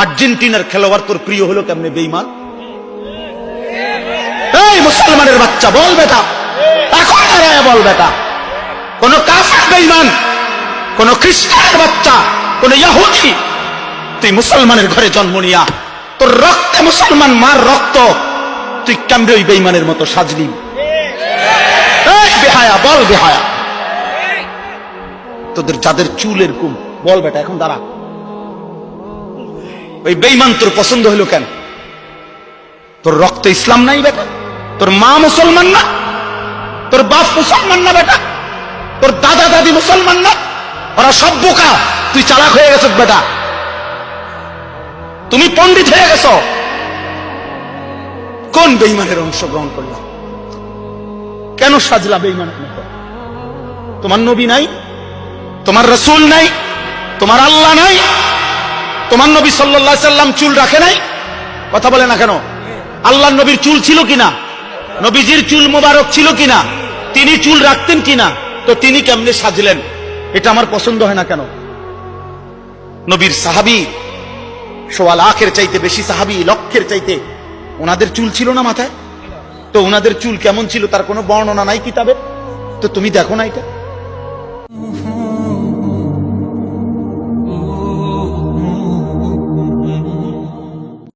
আর্জেন্টিনার খেলোয়াড় তোর প্রিয় হলো কেমনে বেঈমান? এই মুসলমানের বাচ্চা বল বেটা, এখন দাঁড়ায় বল বেটা, কোন কাফের বেঈমান, কোন খ্রিস্টানের বাচ্চা, কোন ইহুদি, তুই মুসলমানের ঘরে জন্ম নিয়া তোর রক্তে মুসলমান মার রক্ত, তুই কেমনে ওই বেঈমানের মতো সাজলি? এই বেহায়া বল বেহায়া, তোদের যাদের চুল এরকম বল বেটা, এখন দাঁড়া। ওই বেঈমান তোর পছন্দ হলো কেন? তোর রক্তে ইসলাম নাই বেটা, তোর মা মুসলমান না, তোর বাপ মুসলমান না বেটা, তোর দাদা দাদি মুসলমান না, ওরা সব বোকা, তুই চালাক হয়ে গেছ বেটা, তুমি পণ্ডিত হয়ে গেছ। কোন বেঈমানের অংশগ্রহণ করলাম? কেন সাজলা বেঈমানের মতো? তোমার নবী নাই, তোমার রাসূল নাই, তোমার আল্লাহ নাই, তোমার নবী সাল্লাল্লাহু আলাইহি সাল্লাম চুল রাখে নাই? কথা বলে না কেন? আল্লাহর নবীর চুল ছিল কিনা? নবীজির চুল মোবারক ছিল কিনা? তিনি চুল রাখতেন কিনা? তো তিনি কেমনে সাজলেন? এটা আমার পছন্দ হয় না কেন? নবীর সাহাবী সোয়া লাখের চাইতে বেশি সাহাবী, লক্ষের চাইতে, ওনাদের চুল ছিল না মাথায়? তো ওনাদের চুল কেমন ছিল তার কোনো বর্ণনা নাই কিতাবে? তো তুমি দেখো না এটা?